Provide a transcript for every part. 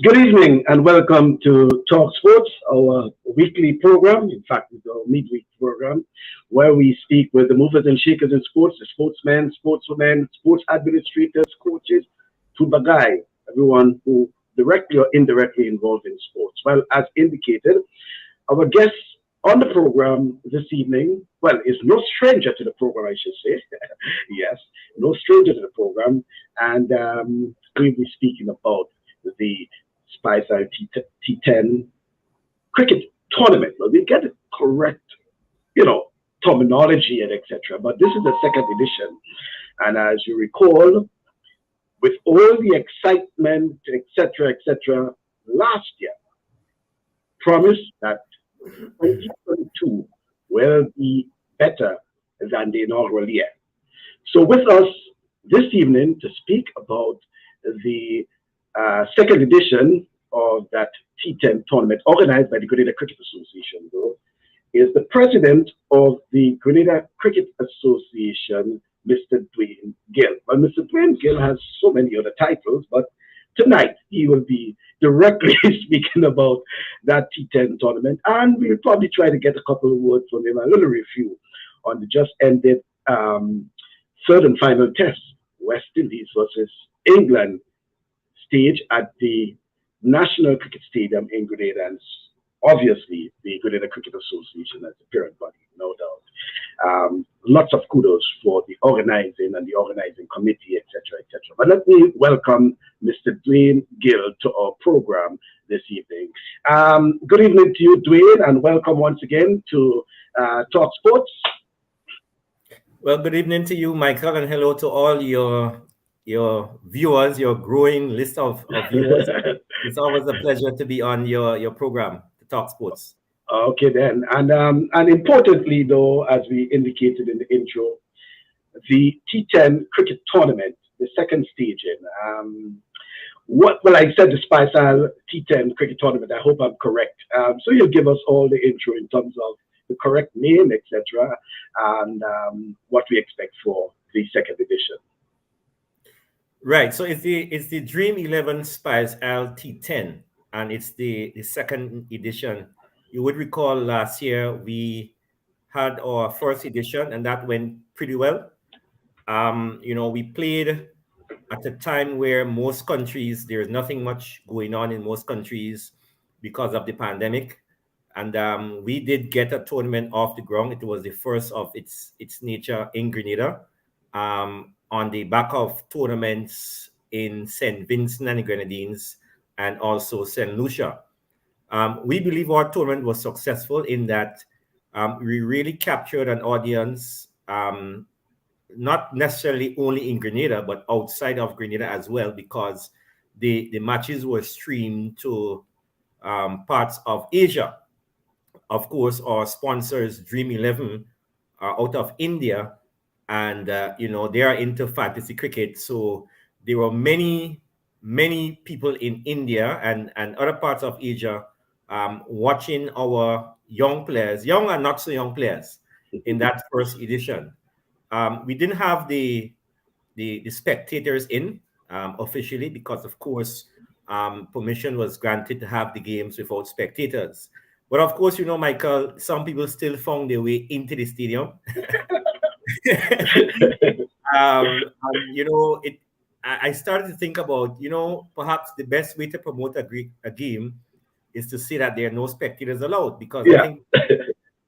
Good evening and welcome to TalkSports, our weekly program. In fact, it's our midweek program where we speak with the movers and shakers in sports, the sportsmen, sportswomen, sports administrators, coaches, to bagay, everyone who directly or indirectly involved in sports. Well, as indicated, our guest on the program this evening, well, is no stranger to the program, I should say. Yes, no stranger to the program. And we'll be speaking about the Spice Isle T10 cricket tournament. Well, we get it correct, terminology and etc. But this is the second edition. And as you recall, with all the excitement, etc., last year promised that 2022 will be better than the inaugural year. So with us this evening to speak about the second edition of that T10 tournament organized by the Grenada Cricket Association, though, is the president of the Grenada Cricket Association, Mr. Dwain Gill. Well, Mr. Dwain Gill has so many other titles, but tonight he will be directly speaking about that T10 tournament, and we'll probably try to get a couple of words from him, a little review on the just ended third and final test, West Indies versus England stage at the National Cricket Stadium in Grenada, and obviously the Grenada Cricket Association as the parent body, no doubt. Lots of kudos for the organizing and the organizing committee, etc. But let me welcome Mr. Dwain Gill to our program this evening. Good evening to you, Dwain, and welcome once again to Talk Sports. Well, good evening to you, Michael, and hello to all your viewers, your growing list of viewers. It's always a pleasure to be on your program, to Talk Sports. Okay, then. And importantly, though, as we indicated in the intro, the T10 cricket tournament, the second staging. I said the Spice Isle T10 cricket tournament. I hope I'm correct. So you'll give us all the intro in terms of the correct name, etc., and what we expect for the second edition. Right. So it's the Dream 11 Spice Isle T10, and it's the second edition. You would recall last year we had our first edition, and that went pretty well. We played at a time where most countries, there's nothing much going on in most countries because of the pandemic. And we did get a tournament off the ground. It was the first of its nature in Grenada, on the back of tournaments in St. Vincent and the Grenadines and also St. Lucia. We believe our tournament was successful in that we really captured an audience, not necessarily only in Grenada, but outside of Grenada as well, because the matches were streamed to parts of Asia. Of course, our sponsors, Dream 11, are out of India, and they are into fantasy cricket. So there were many people in India and other parts of Asia watching our young players, young and not so young players, in that first edition. We didn't have the spectators in officially because, of course, permission was granted to have the games without spectators. But of course, Michael, some people still found their way into the stadium. I started to think about, perhaps the best way to promote a game is to say that there are no spectators allowed, because I think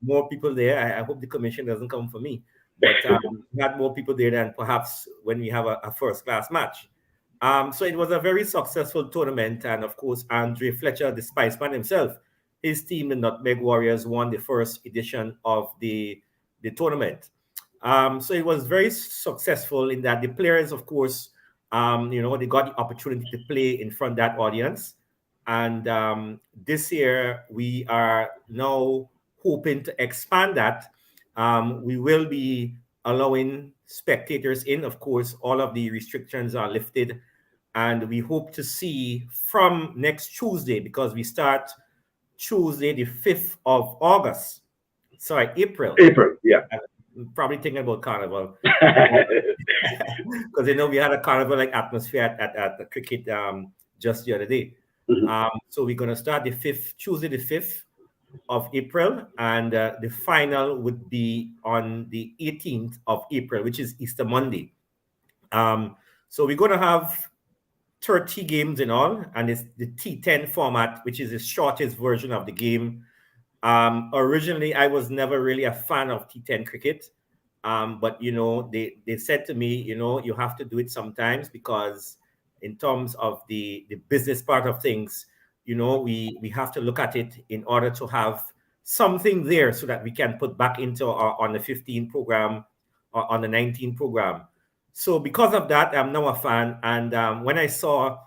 more people there. I hope the commission doesn't come for me, but we had more people there than perhaps when we have a first-class match. So it was a very successful tournament, and of course, Andre Fletcher, the Spiceman himself, his team, the Nutmeg Warriors, won the first edition of the tournament. So it was very successful in that the players, of course, they got the opportunity to play in front of that audience. And this year, we are now hoping to expand that. We will be allowing spectators in. Of course, all of the restrictions are lifted. And we hope to see from next Tuesday, because we start Tuesday, the 5th of August. Sorry, April. April, yeah. I'm probably thinking about Carnival. Because we had a Carnival-like atmosphere at the cricket just the other day. Mhm. So we're going to start the 5th, Tuesday the 5th of April, and the final would be on the 18th of April, which is Easter Monday. So we're going to have 30 games in all, and it's the T10 format, which is the shortest version of the game. Originally, I was never really a fan of T10 cricket, but they said to me, you have to do it sometimes because, in terms of the business part of things, we have to look at it in order to have something there so that we can put back into our on the 15 program or on the 19 program. So because of that, I'm now a fan. And when I saw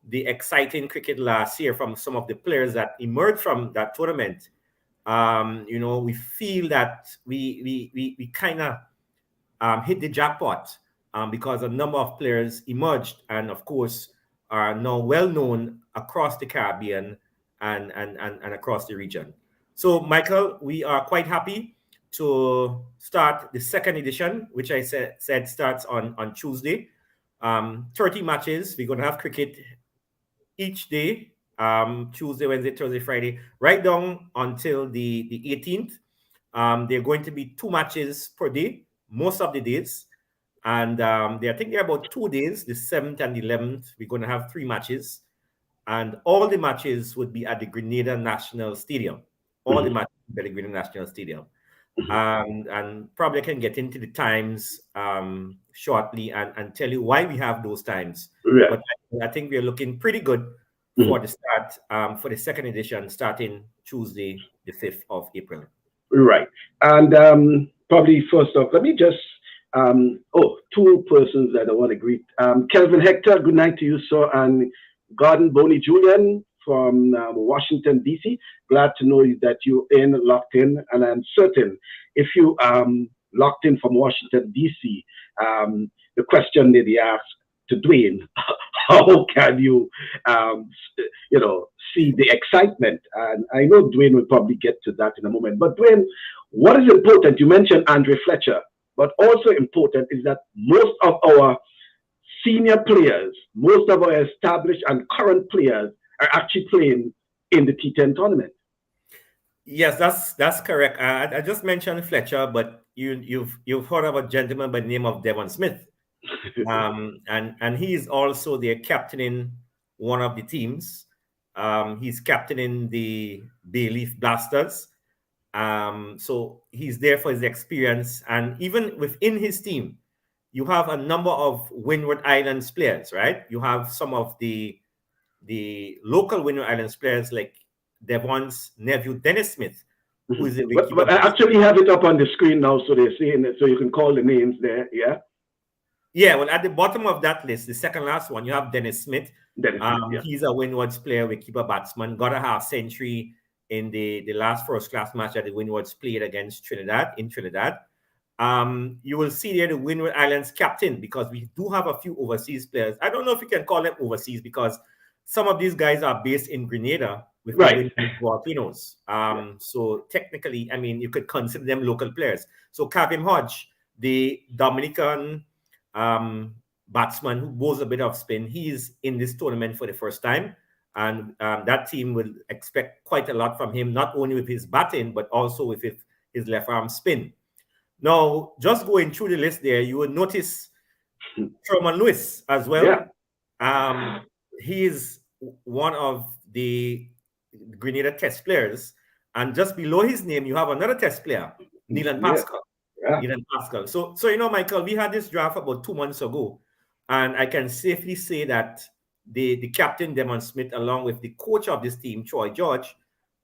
the exciting cricket last year from some of the players that emerged from that tournament, we feel that we kind of hit the jackpot because a number of players emerged and, of course, are now well known across the Caribbean and across the region. So, Michael, we are quite happy to start the second edition, which I said starts on Tuesday. 30 matches. We're going to have cricket each day, Tuesday, Wednesday, Thursday, Friday, right down until the 18th. There are going to be 2 matches per day, most of the days. And I think there are about 2 days, the 7th and the 11th. We're going to have 3 matches. And all the matches would be at the Grenada National Stadium. All the matches at the Grenada National Stadium. And probably I can get into the times shortly and tell you why we have those times. Right. But I think we're looking pretty good for the start, for the second edition, starting Tuesday, the 5th of April. Right. And probably first off, let me just, 2 persons that I want to greet. Kelvin Hector, good night to you, sir. And Gordon Boney Julian from Washington, D.C. Glad to know that you're locked in. And I'm certain if you locked in from Washington, D.C., the question that he asked to Dwain, how can you, see the excitement? And I know Dwain will probably get to that in a moment. But Dwain, what is important? You mentioned Andre Fletcher, but also important is that most of our senior players, most of our established and current players are actually playing in the T10 tournament. Yes, that's correct. I just mentioned Fletcher, but you've heard of a gentleman by the name of Devon Smith, and he is also the captain in one of the teams. He's captaining the Bayleaf Blasters. So he's there for his experience, and even within his team, you have a number of Windward Islands players, right? You have some of the local Windward Islands players like Devon's nephew Dennis Smith, who is the wicketkeeper. But I actually have it up on the screen now, so they're seeing it, so you can call the names there. Yeah. Yeah, well, at the bottom of that list, the second last one, you have Dennis Smith. Yeah. He's a Windward's player, wicketkeeper batsman, got a half century in the last first class match that the Windwards played against Trinidad in Trinidad. You will see there the Windward Islands captain, because we do have a few overseas players. I don't know if you can call them overseas because some of these guys are based in Grenada with the Windward Volcanoes. So technically, I mean, you could consider them local players. So Kavim Hodge, the Dominican batsman who bowls a bit of spin, he's in this tournament for the first time. And that team will expect quite a lot from him, not only with his batting, but also with his left arm spin. Now, just going through the list there, you will notice Sherman Lewis as well. Yeah. He is one of the Grenada Test players. And just below his name, you have another Test player, Neelan Pascal. Yeah. Neelan Pascal. So, Michael, we had this draft about 2 months ago. And I can safely say that the captain, Devon Smith, along with the coach of this team, Troy George,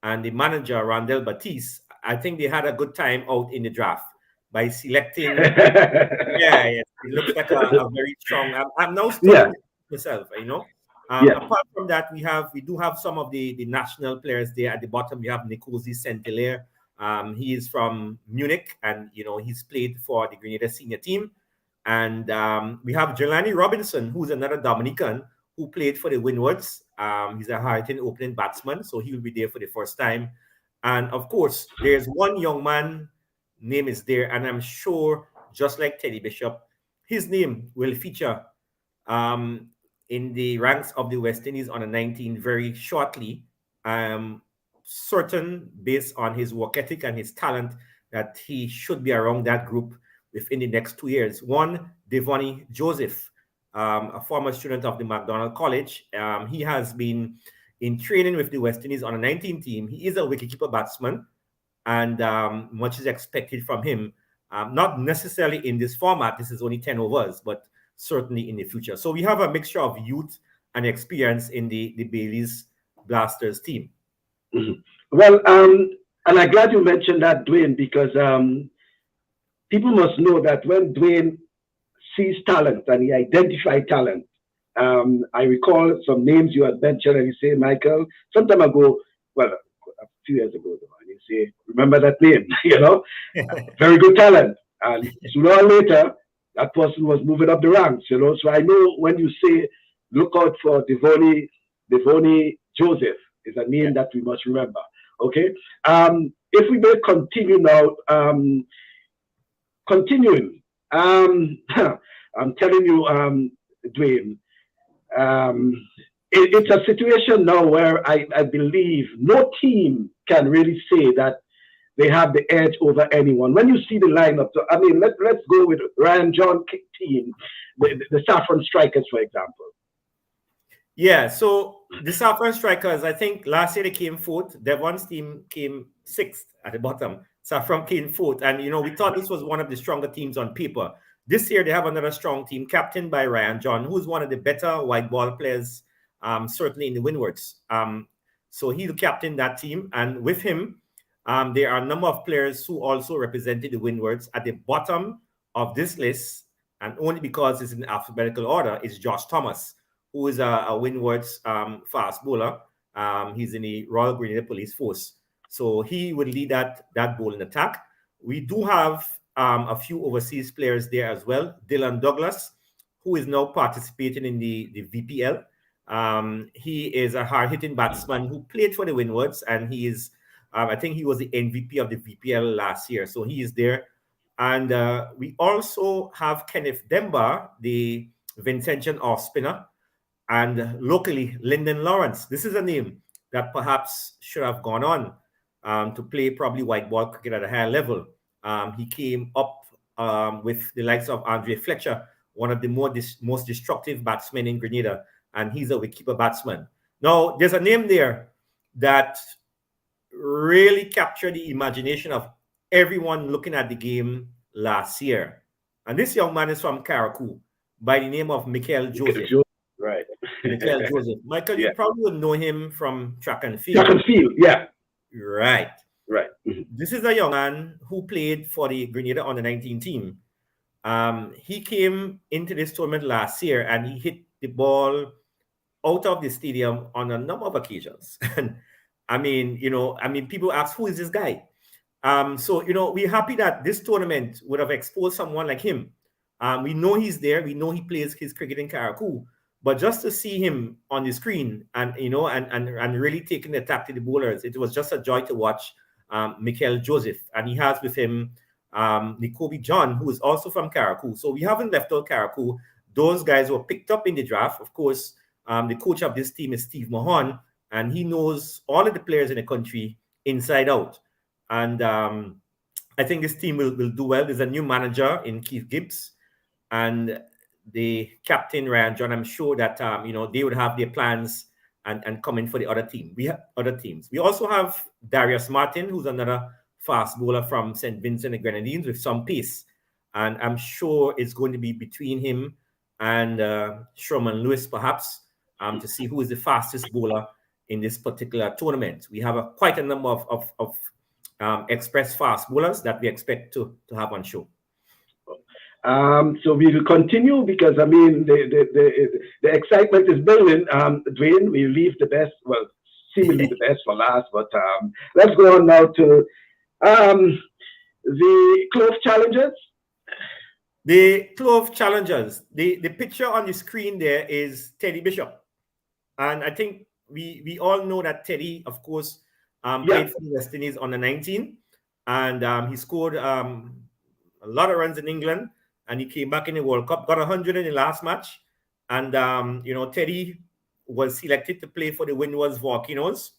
and the manager, Randall Batiste, I think they had a good time out in the draft by selecting. It looks like a very strong. I'm now studying myself, Apart from that, we do have some of the national players there at the bottom. We have Nkosi Saint-Hilaire. He is from Munich, and he's played for the Grenada senior team. And we have Jelani Robinson, who's another Dominican who played for the Windwards. He's a hard-hitting opening batsman, so he'll be there for the first time. And of course, there's one young man, name is there, and I'm sure, just like Teddy Bishop, his name will feature in the ranks of the West Indies on the 19 very shortly. Certain, based on his work ethic and his talent, that he should be around that group within the next 2 years. One, Dwain Joseph, a former student of the McDonald College. He has been in training with the West Indies on a 19 team. He is a wicketkeeper batsman, and much is expected from him. Not necessarily in this format. This is only 10 overs, but certainly in the future. So we have a mixture of youth and experience in the Bailey's Blasters team. Mm-hmm. Well, and I'm glad you mentioned that, Dwain, because people must know that when Dwain sees talent and he identifies talent, I recall some names you had mentioned, and you say, Michael, some time ago, well, a few years ago, and you say, remember that name, very good talent. And sooner or later, that person was moving up the ranks, So I know when you say, look out for Dwain Joseph, is a name that we must remember. Okay. If we may continue now, continuing, I'm telling you, Dwain, it's a situation now where I believe no team can really say that they have the edge over anyone. When you see the lineup, I mean, let's go with Ryan John team, the Saffron Strikers, for example. Yeah, so the Saffron Strikers, I think last year they came fourth. Devon's team came sixth at the bottom. Saffron came fourth. And, we thought this was one of the stronger teams on paper. This year they have another strong team, captained by Ryan John, who's one of the better white ball players, certainly in the windwards. So he'll captain that team. And with him, there are a number of players who also represented the windwards. At the bottom of this list, and only because it's in alphabetical order, is Josh Thomas, who is a windwards fast bowler. He's in the Royal Grenada Police Force. So he would lead that bowling attack. We do have a few overseas players there as well. Dylan Douglas, who is now participating in the VPL. He is a hard-hitting batsman who played for the windwards, and he is, I think he was the MVP of the VPL last year. So he is there. And we also have Kenneth Demba, the Vincentian off spinner. And locally, Lyndon Lawrence. This is a name that perhaps should have gone on to play probably white ball cricket at a higher level. He came up with the likes of Andre Fletcher, one of the most destructive batsmen in Grenada, and he's a wicketkeeper batsman. Now, there's a name there that really captured the imagination of everyone looking at the game last year. And this young man is from Caracou by the name of Michael Joseph. Right. Michael Joseph. Michael, you probably would know him from track and field. Track and field, yeah. Right. Right. This is a young man who played for the Grenada on the 19 team. He came into this tournament last year and he hit the ball out of the stadium on a number of occasions. And I mean, people ask, who is this guy? So, we're happy that this tournament would have exposed someone like him. We know he's there. We know he plays his cricket in Caracou. But just to see him on the screen and really taking the attack to the bowlers, it was just a joy to watch Michael Joseph. And he has with him Nicobi John, who is also from Caracou. So we haven't left out Caracou. Those guys were picked up in the draft. Of course, the coach of this team is Steve Mahon, and he knows all of the players in the country inside out. And I think this team will do well. There's a new manager in Keith Gibbs, and the captain Ryan John. I'm sure that they would have their plans and come in for the other team. We have other teams. We also have Darius Martin, who's another fast bowler from St. Vincent and Grenadines with some pace, and I'm sure it's going to be between him and Sherman Lewis, perhaps, to see who is the fastest bowler in this particular tournament. We have quite a number of express fast bowlers that we expect to have on show. So we will continue because the excitement is building. Dwain, we leave the best, well, seemingly the best for last, but let's go on now to the Clove Challengers. The Clove Challengers. The picture on the screen there is Teddy Bishop, and I think we all know that Teddy, of course, played for the West Indies on the 19, and he scored a lot of runs in England. And he came back in the World Cup, got 100 in the last match. And Teddy was selected to play for the Windwards Volcanoes.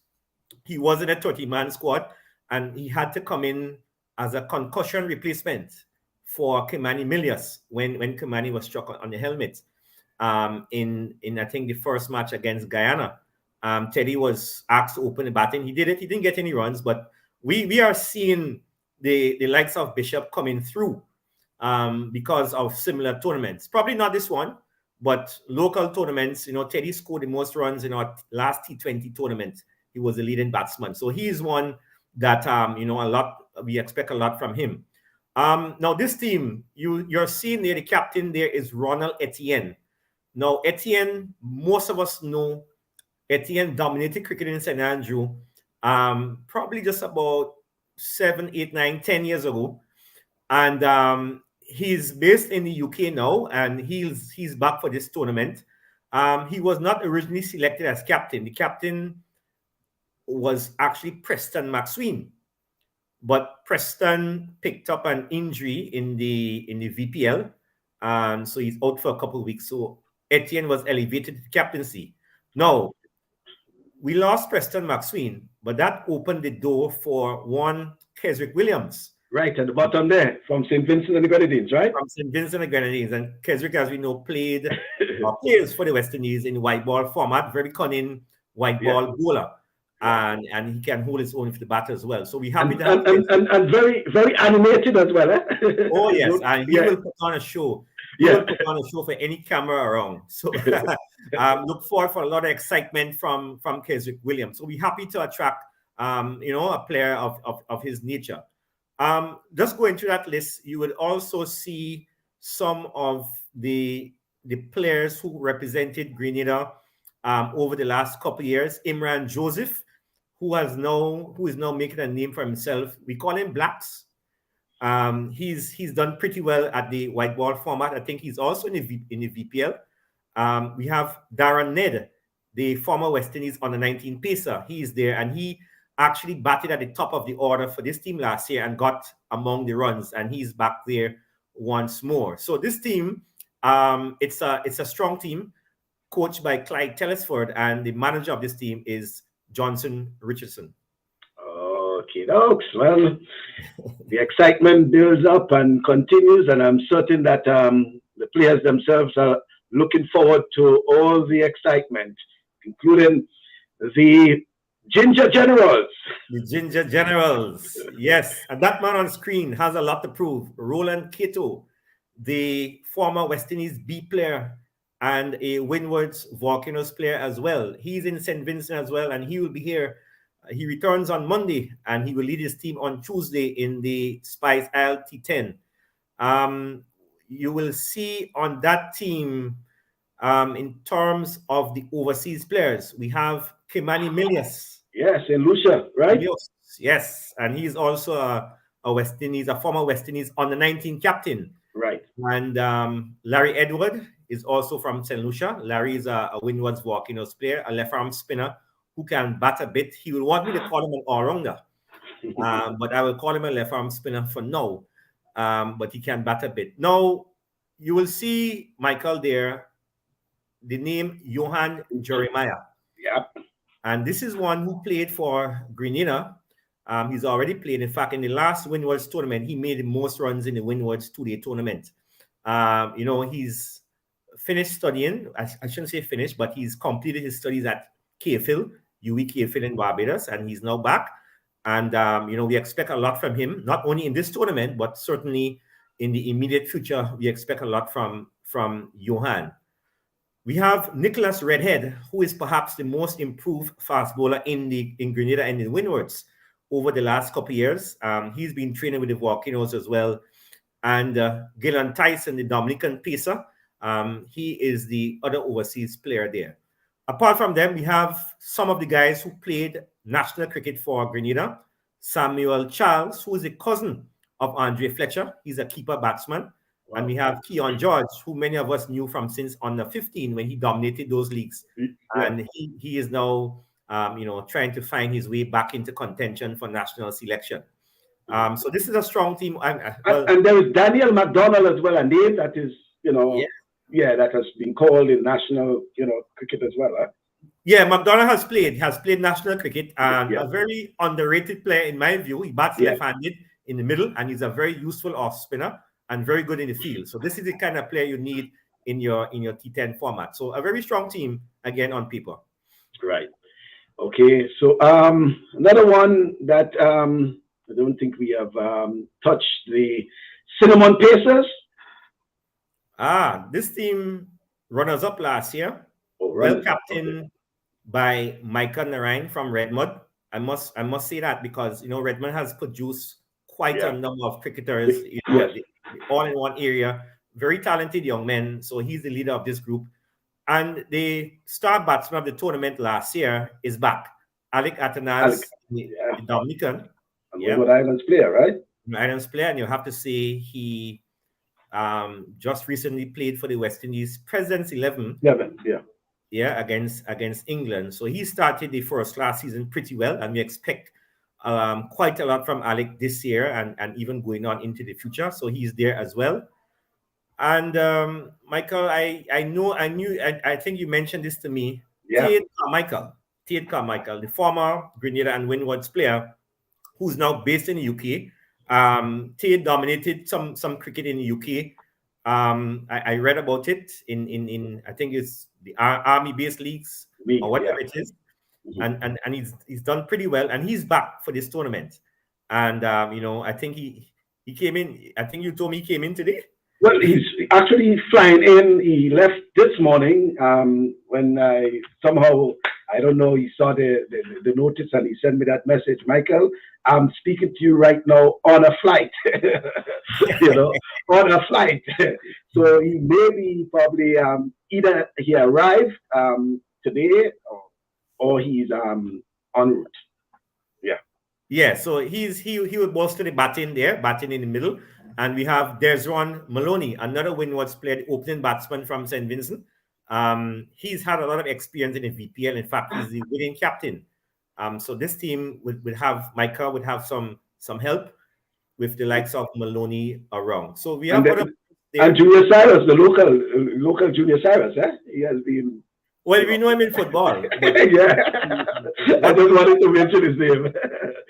He was in a 30-man squad, and he had to come in as a concussion replacement for Kimani Milius when Kimani was struck on the helmet in I think the first match against Guyana. Teddy was asked to open the batting. He did it. He didn't get any runs, but we are seeing the likes of Bishop coming through because of similar tournaments. Probably not this one, but local tournaments. Teddy scored the most runs in our last T20 tournament. He was the leading batsman. So he is one that, we expect a lot from him. Now, this team, you're seeing there, the captain there is Ronald Etienne. Now, Etienne, most of us know Etienne dominated cricket in St. Andrew probably just about 7, 8, 9, 10 years ago. And he's based in the UK now, and he's back for this tournament. He was not originally selected as captain. The captain was actually Preston McSween, but Preston picked up an injury in the VPL, so he's out for a couple of weeks. So Etienne was elevated to captaincy. Now, we lost Preston McSween, but that opened the door for one Keswick Williams. Right, at the bottom there, from St. Vincent and the Grenadines, right? From St. Vincent and the Grenadines. And Keswick, as we know, played players for the West Indies in white ball format, very cunning white ball bowler. And he can hold his own with the bat as well. So we happy to have and very, very animated as well. Eh? Oh, yes. And he will put on a show. He will put on a show for any camera around. So look forward for a lot of excitement from Keswick Williams. So we're happy to attract, a player of his nature. Just going through that list, you would also see some of the players who represented Grenada over the last couple of years. Imran Joseph, who is now making a name for himself. We call him Blacks. He's done pretty well at the white ball format. I think he's also in the VPL. We have Darren Ned, the former West Indies under 19 pacer. He's there, and he actually batted at the top of the order for this team last year and got among the runs, and he's back there once more. So this team, it's a strong team, coached by Clyde Telesford, and the manager of this team is Johnson Richardson. Okay, folks. Well, the excitement builds up and continues, and I'm certain that the players themselves are looking forward to all the excitement, including the Ginger Generals. The Ginger Generals, yes. And that man on screen has a lot to prove. Roland Cato, the former West Indies B player and a Windwards Volcanoes player as well. He's in St. Vincent as well, and he will be here. He returns on Monday, and he will lead his team on Tuesday in the Spice Isle T10. You will see on that team, in terms of the overseas players, we have Kimani Milius. Yes, in Lucia, right? Yes, and he's also a West Indies, a former West Indies under 19 captain. Right. And Larry Edward is also from St. Lucia. Larry is a Windwards Volcanoes player, a left-arm spinner who can bat a bit. He will want me to call him an all-rounder, but I will call him a left-arm spinner for now. But he can bat a bit. Now, you will see, Michael, there, the name Johan Jeremiah. Yep. And this is one who played for Grenada. He's already played. In fact, in the last Windwards tournament, he made the most runs in the Windwards two-day tournament. He's finished studying. I shouldn't say finished, but he's completed his studies at KFIL, UWI KFIL in Barbados, and he's now back. And, we expect a lot from him, not only in this tournament, but certainly in the immediate future. We expect a lot from Johan. We have Nicholas Redhead, who is perhaps the most improved fast bowler in Grenada and in Windwards over the last couple of years. He's been training with the Volcanoes as well. And Gillan Tyson, the Dominican pacer, he is the other overseas player there. Apart from them, we have some of the guys who played national cricket for Grenada. Samuel Charles, who is a cousin of Andre Fletcher. He's a keeper batsman. Wow. And we have Keon George, who many of us knew from since under 15 when he dominated those leagues. Yeah. And he is now, trying to find his way back into contention for national selection. So this is a strong team. And there is Daniel McDonald as well, a name that is, Yeah. Yeah, that has been called in national, cricket as well. Huh? Yeah, McDonald has played national cricket, and Yeah, a very underrated player in my view. He bats yeah, left-handed in the middle, and he's a very useful off spinner and very good in the field. So this is the kind of player you need in your T10 format. So a very strong team again on paper. right. Okay, so another one that I don't think we have touched, the Cinnamon Pacers. This team runners up last year, Oh, well runners up. Okay. captained by Michael Narain from Redmond. I must say that because Redmond has produced quite a Yeah. number of cricketers, Yes. all in one area, very talented young men. So he's the leader of this group. And the star batsman of the tournament last year is back, Alec Alec. Atanaz, Yeah. the Dominican, And yeah, Wayward Islands player, right? Irons player, and you have to say he just recently played for the West Indies Presidents 11, Yeah, yeah. yeah, against England. So he started the first class season pretty well, and we expect quite a lot from Alec this year and even going on into the future. So he's there as well. And Michael, I think you mentioned this to me. Yeah. Tate Carmichael, the former Grenada and Windwards player, who's now based in the UK. Tate dominated some cricket in the UK. I read about it in I think it's the army-based leagues or Me, yeah. whatever it is, Mhm. and he's done pretty well, and he's back for this tournament. And I think he came in. I think you told me he came in today. Well, he's actually flying in. He left this morning when I somehow, I don't know, he saw the notice and he sent me that message. Michael, I'm speaking to you right now on a flight, on a flight. So he may be probably either he arrived today or he's en route. Yeah. Yeah, so he will bolster the batting there, batting in the middle. And we have Desron Maloney, another Windwards player, the opening batsman from St. Vincent. He's had a lot of experience in the VPL. In fact, he's the winning captain. So this team would have Micah would have some help with the likes of Maloney around. So we And have other then, there. and Julius Cyrus, the local Julius Cyrus, he has been. Well, we know him in football. But Yeah. I just wanted to mention his name.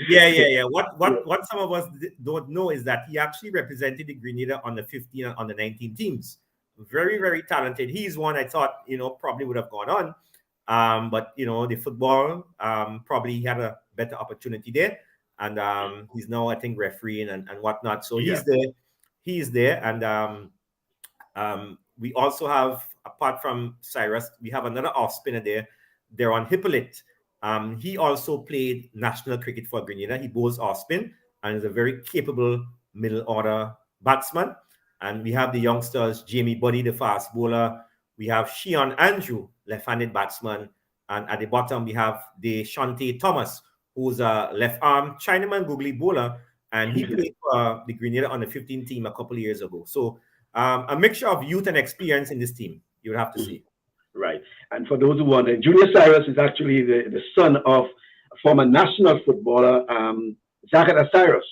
Yeah. What some of us don't know is that he actually represented the Grenada on the 15 and on the 19 teams. Very, very talented. He's one I thought, probably would have gone on. But the football, probably he had a better opportunity there. And he's now, I think, refereeing and whatnot. So Yeah. he's there. He's there. And we also have, apart from Cyrus, we have another off spinner there. They're on Hippolyte. He also played national cricket for Grenada. He bowls off spin and is a very capable middle order batsman. And we have the youngsters, Jamie Buddy, the fast bowler. We have Shion Andrew, left-handed batsman. And at the bottom, we have the Shante Thomas, who's a left-arm Chinaman googly bowler. And he played for the Grenada on the 15 team a couple of years ago. So a mixture of youth and experience in this team, you would have to see. Right. And for those who wonder, Julius Cyrus is actually the son of a former national footballer, Grenada Cyrus,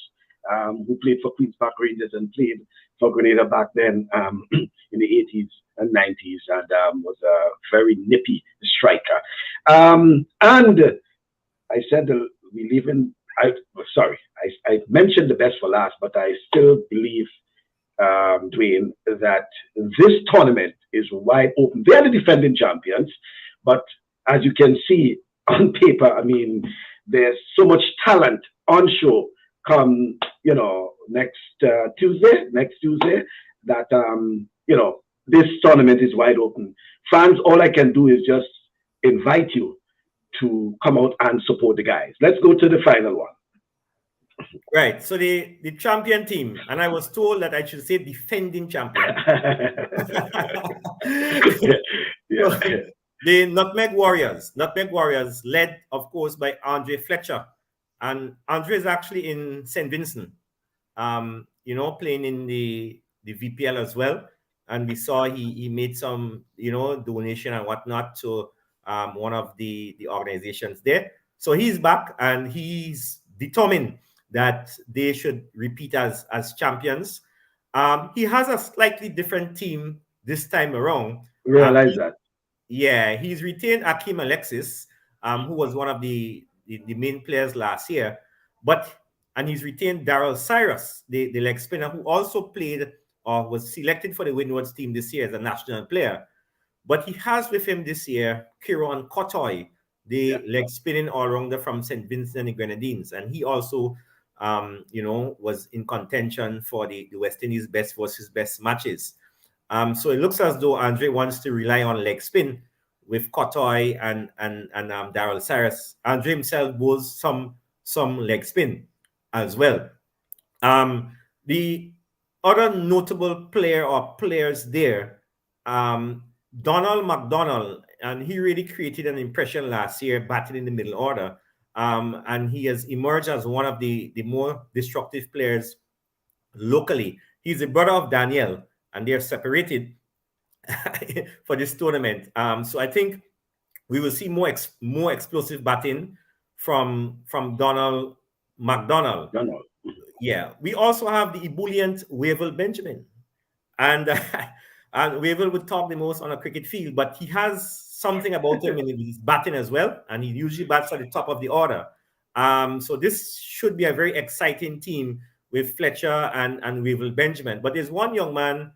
who played for Queen's Park Rangers and played for Grenada back then in the 80s and 90s and was a very nippy striker. And I said we live in, I mentioned the best for last, but I still believe Dwain, that this tournament is wide open. They are the defending champions, but as you can see on paper, I mean, there's so much talent on show come, next Tuesday, that, this tournament is wide open. Fans, all I can do is just invite you to come out and support the guys. Let's go to the final one. Right. So the champion team, and I was told that I should say defending champion. Yeah. So, the Nutmeg Warriors. Nutmeg Warriors, led, of course, by Andre Fletcher. And Andre is actually in St. Vincent, playing in the VPL as well. And we saw he made some, donation and whatnot to one of the organizations there. So he's back and he's determined that they should repeat as champions. He has a slightly different team this time around. Realize that. Yeah, he's retained Akeem Alexis, who was one of the main players last year, and he's retained Daryl Cyrus, the leg spinner, who also played or was selected for the Windwards team this year as a national player. But he has with him this year Kieron Kotoy, the leg spinning all-rounder from St. Vincent and the Grenadines, and he also, was in contention for the West Indies best versus best matches. So it looks as though Andre wants to rely on leg spin with Kotoy and Daryl Cyrus. Andre himself bowls some leg spin as well. The other notable player or players there, Donald McDonald, and he really created an impression last year batting in the middle order. And he has emerged as one of the more destructive players locally. He's the brother of Daniel, and they're separated for this tournament. So I think we will see more explosive batting from Donald McDonald. Donald. Yeah, we also have the ebullient Wavell Benjamin, and and Wavell would talk the most on a cricket field, but he has something about him in his batting as well, and he usually bats at the top of the order. So this should be a very exciting team with Fletcher and Wavell Benjamin. But there's one young man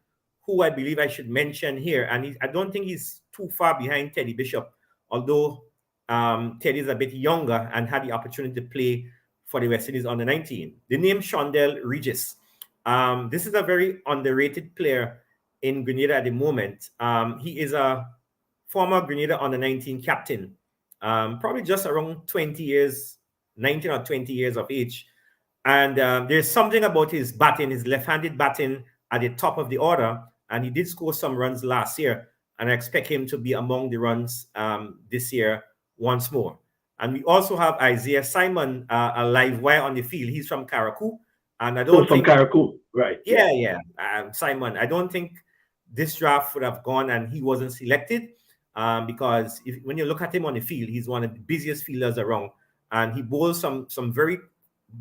who I believe I should mention here, and I don't think he's too far behind Teddy Bishop, although Teddy is a bit younger and had the opportunity to play for the West Indies under 19. The name Shondell Regis. This is a very underrated player in Grenada at the moment. He is a former Grenada under 19 captain, probably just around 20 years, 19 or 20 years of age. And there's something about his batting, his left-handed batting at the top of the order. And he did score some runs last year. And I expect him to be among the runs this year once more. And we also have Isaiah Simon, a live wire on the field. He's from Karakou. And I don't from think... Karakou, right. Yeah. Simon, I don't think this draft would have gone and he wasn't selected because when you look at him on the field, he's one of the busiest fielders around. And he bowls some very,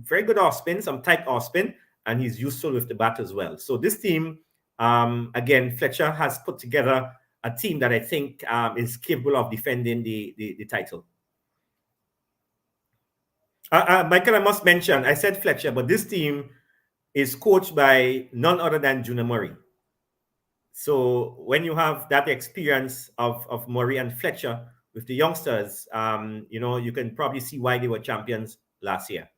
very good off spin, some tight off spin, and he's useful with the bat as well. So this team, again, Fletcher has put together a team that I think is capable of defending the title. Michael, I must mention, I said Fletcher, but this team is coached by none other than Juna Murray. So when you have that experience of Murray and Fletcher with the youngsters, you can probably see why they were champions last year.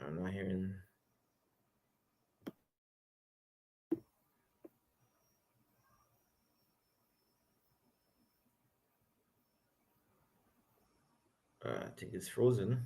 I'm not hearing. I think it's frozen.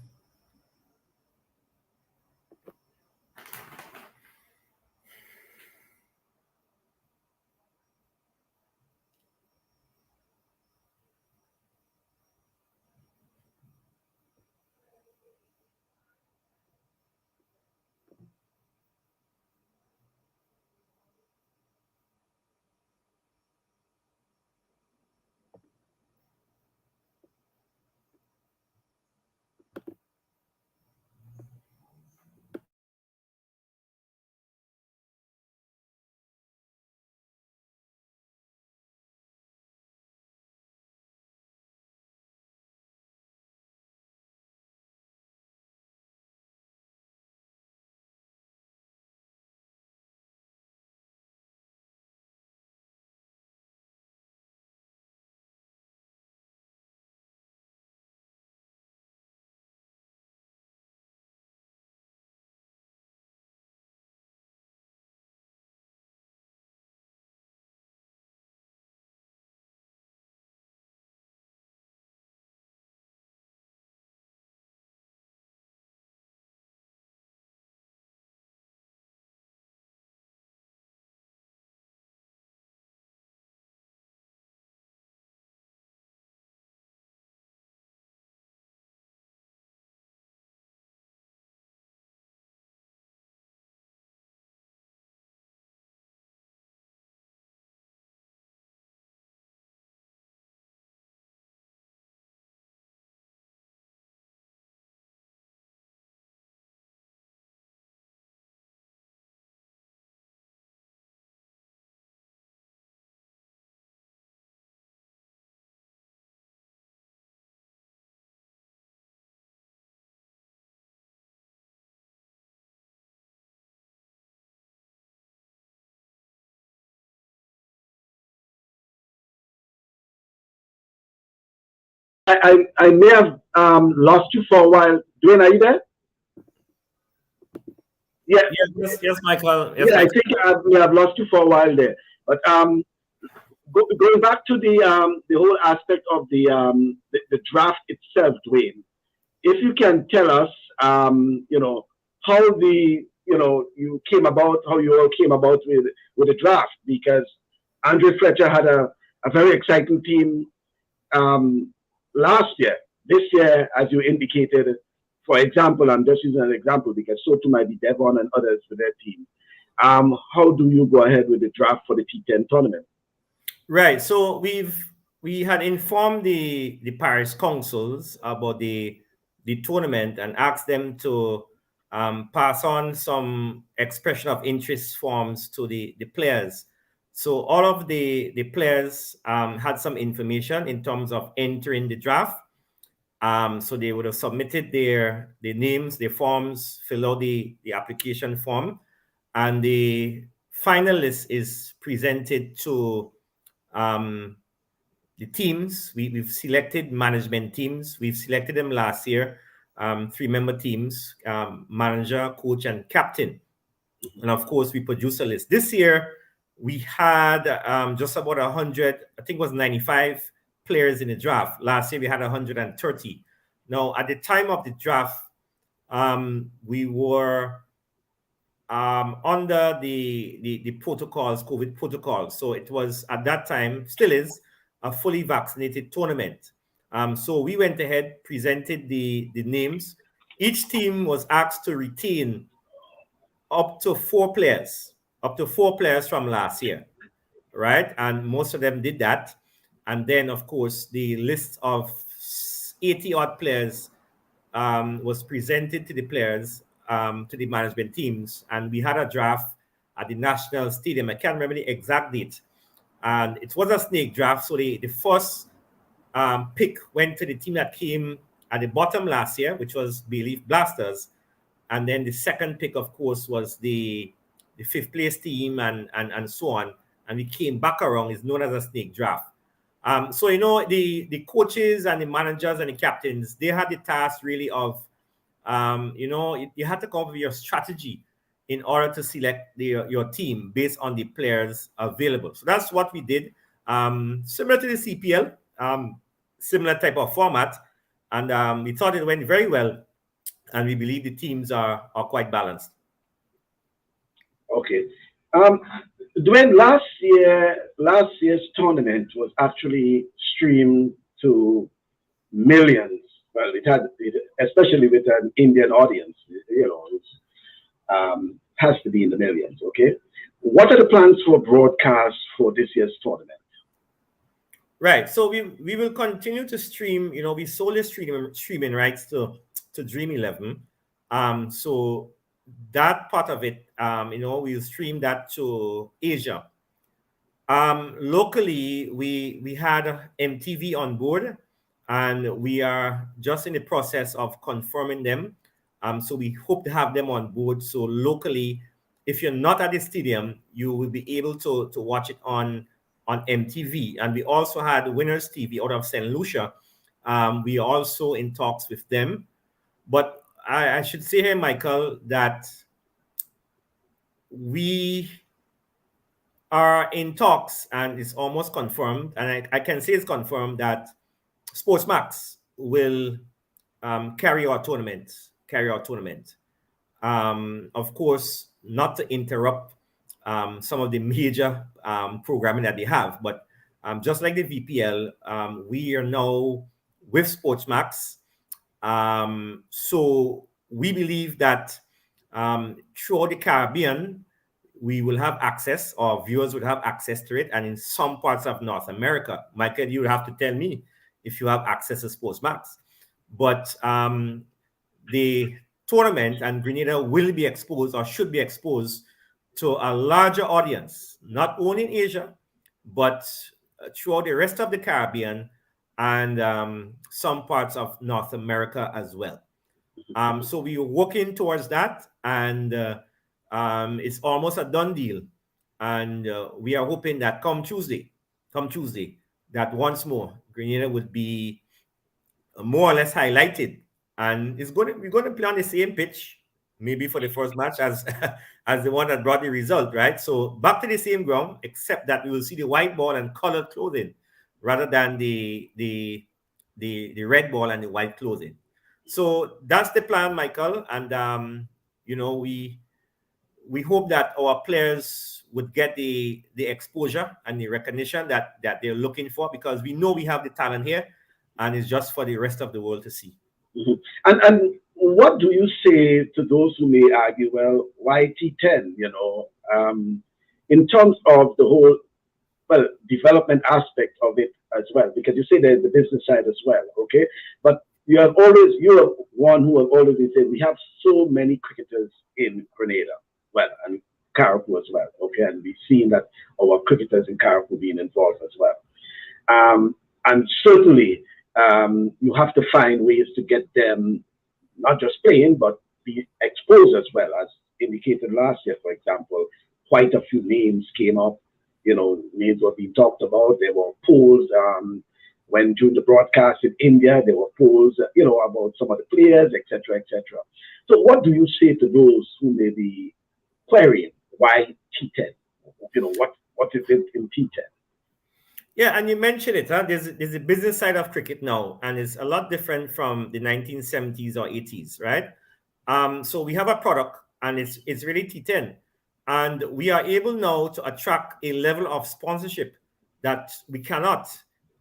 I may have lost you for a while. Dwayne, are you there? Yeah. Yes, Michael. Yes, Yeah, I Michael. think we have lost you for a while there. But going back to the whole aspect of the draft itself, Dwayne, if you can tell us, how you came about, how you all came about with the draft, because Andre Fletcher had a very exciting team um, last year. This year, as you indicated, for example, I'm just using an example because so too might be Devon and others with their team. How do you go ahead with the draft for the T10 tournament? Right. So we had informed the parish councils about the tournament and asked them to pass on some expression of interest forms to the players. So all of the players had some information in terms of entering the draft. So they would have submitted their names, their forms, fill out the application form, and the final list is presented to the teams. We've selected management teams. We've selected them last year, 3-member teams, manager, coach, and captain. And of course, we produce a list. This year, we had just about 100, I think it was 95 players in the draft. Last year, we had 130. Now, at the time of the draft, we were under the protocols, COVID protocols. So it was at that time, still is, a fully vaccinated tournament. So we went ahead, presented the names. Each team was asked to retain up to 4 players, from last year, right? And most of them did that. And then, of course, the list of 80 odd players was presented to the players, to the management teams, and we had a draft at the National Stadium. I can't remember the exact date, and it was a snake draft. So the first pick went to the team that came at the bottom last year, which was Bayleaf Blasters, and then the second pick, of course, was the fifth place team, and so on. And we came back around. It's known as a snake draft. So the coaches and the managers and the captains, they had the task really of you had to come up with your strategy in order to select your team based on the players available. So that's what we did. Similar to the CPL, similar type of format, and we thought it went very well, and we believe the teams are quite balanced. Okay. Dwayne, last year's tournament was actually streamed to millions. Well, especially with an Indian audience, it has to be in the millions. Okay. What are the plans for broadcast for this year's tournament? Right. So we will continue to stream. We sold the streaming rights to Dream 11. So that part of it, we'll stream that to Asia. Locally, we had MTV on board, and we are just in the process of confirming them. So we hope to have them on board. So locally, if you're not at the stadium, you will be able to watch it on MTV. And we also had Winners TV out of St. Lucia. We are also in talks with them. But I should say here, Michael, that we are in talks, and it's almost confirmed, and I can say it's confirmed that Sportsmax will carry our tournament. Of course, not to interrupt some of the major programming that they have, but just like the VPL, we are now with Sportsmax. So we believe that throughout the Caribbean, we will have access, or viewers would have access to it. And in some parts of North America, Michael, you would have to tell me if you have access to Sportsmax. But the tournament and Grenada will be exposed, or should be exposed, to a larger audience, not only in Asia, but throughout the rest of the Caribbean and some parts of North America as well. So we are working towards that, and it's almost a done deal. And we are hoping that come Tuesday, that once more Grenada would be more or less highlighted, and we're going to play on the same pitch, maybe for the first match as as the one that brought the result, right? So back to the same ground, except that we will see the white ball and colored clothing rather than the red ball and the white clothing. So that's the plan, Michael, and you know, we hope that our players would get the exposure and the recognition that they're looking for, because we know we have the talent here, and it's just for the rest of the world to see. Mhm. And what do you say to those who may argue, well, why T10? In terms of the whole development aspect of it as well, because you say there's the business side as well, okay? But you're one who has always been saying we have so many cricketers in Grenada, well, and Caribou as well, okay? And we've seen that our cricketers in Caribou being involved as well. And certainly, you have to find ways to get them not just playing, but be exposed as well. As indicated last year, for example, quite a few names came up. Names were being talked about. There were polls when during the broadcast in India. There were polls, about some of the players, etc., etc. So, what do you say to those who may be querying why T10? What is it in T10? Yeah, and you mentioned it, huh? There's a business side of cricket now, and it's a lot different from the 1970s or 80s, right? So we have a product, and it's really T10, and we are able now to attract a level of sponsorship that we cannot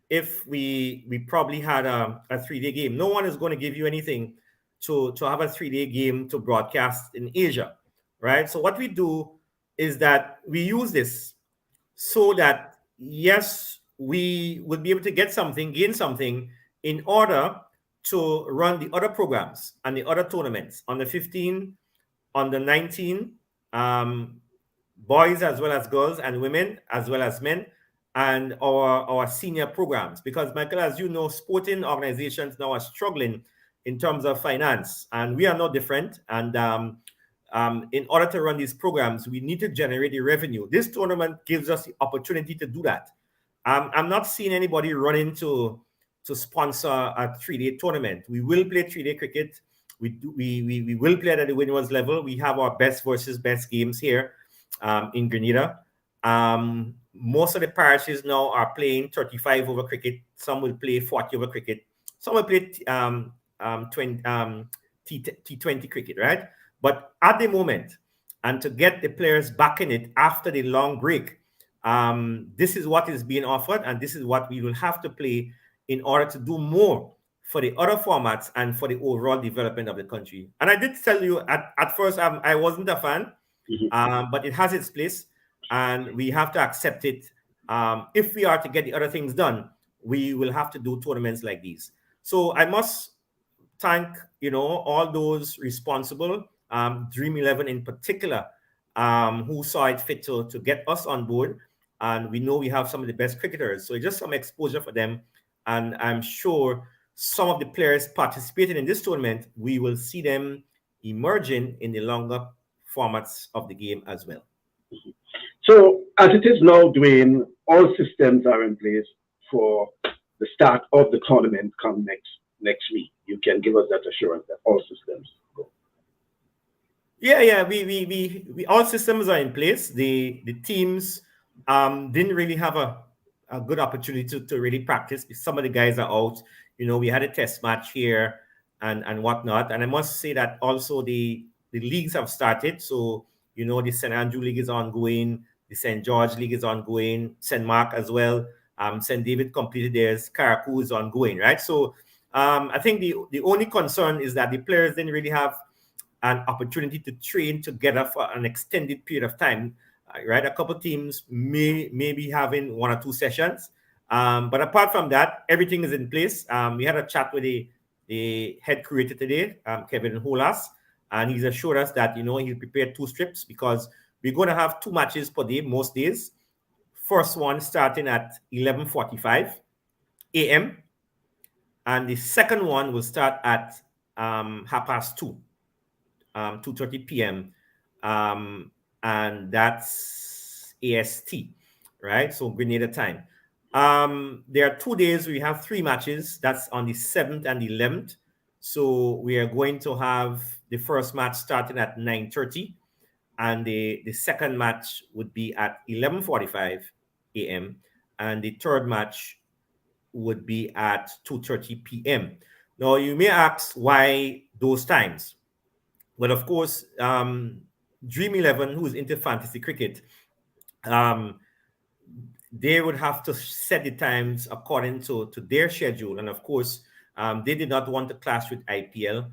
if we probably had a 3-day game. No one is going to give you anything to have a 3-day game to broadcast in Asia, right? So what we do is that we use this so that, yes, we would be able to get something, gain something, in order to run the other programs and the other tournaments on the 15, on the 19, boys as well as girls, and women as well as men, and our senior programs. Because, Michael, as you know, sporting organizations now are struggling in terms of finance, and we are no different. And in order to run these programs, we need to generate the revenue. This tournament gives us the opportunity to do that. I'm not seeing anybody running to sponsor a 3-day tournament. We will play 3-day cricket. We will play at the winners level. We have our best versus best games here in Grenada. Most of the parishes now are playing 35 over cricket. Some will play 40 over cricket. Some will play T20 cricket, right? But at the moment, and to get the players back in it after the long break, this is what is being offered, and this is what we will have to play in order to do more for the other formats and for the overall development of the country. And I did tell you at first, I wasn't a fan, but it has its place, and we have to accept it. If we are to get the other things done, we will have to do tournaments like these. So I must thank all those responsible, Dream 11 in particular, who saw it fit to get us on board. And we know we have some of the best cricketers, so it's just some exposure for them. And I'm sure some of the players participating in this tournament, we will see them emerging in the longer formats of the game as well. So, as it is now, Dwayne, all systems are in place for the start of the tournament come next week. You can give us that assurance that all systems go. Yeah. We all systems are in place. The teams didn't really have a good opportunity to really practice. Some of the guys are out. We had a test match here and whatnot. And I must say that also the leagues have started. So, the St. Andrew League is ongoing. The St. George League is ongoing. St. Mark as well. St. David completed theirs. Caracou is ongoing, right? So I think the only concern is that the players didn't really have an opportunity to train together for an extended period of time, right? A couple teams may be having 1 or 2 sessions, but apart from that, everything is in place. We had a chat with the head curator today, Kevin Holas, and he's assured us that he'll prepare 2 strips, because we're going to have 2 matches per day most days. First one starting at 11:45 a.m. and the second one will start at 2:30 2:30 p.m. And that's AST, right? So Grenada time. There are 2 days. We have 3 matches. That's on the 7th and the 11th. So we are going to have the first match starting at 9:30, and the second match would be at 11:45 a.m. and the third match would be at 2:30 p.m. Now you may ask why those times. Well, of course, Dream 11, who is into fantasy cricket, um, they would have to set the times according to their schedule. And of course, they did not want to clash with IPL,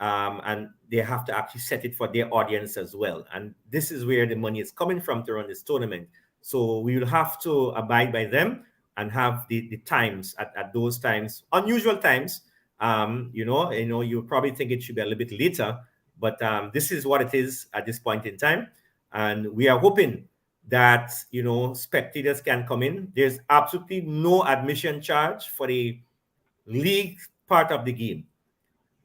and they have to actually set it for their audience as well. And this is where the money is coming from to run this tournament. So we will have to abide by them and have the times at those times, unusual times. You probably think it should be a little bit later, but this is what it is at this point in time. And we are hoping that spectators can come in. There's absolutely no admission charge for the league part of the game,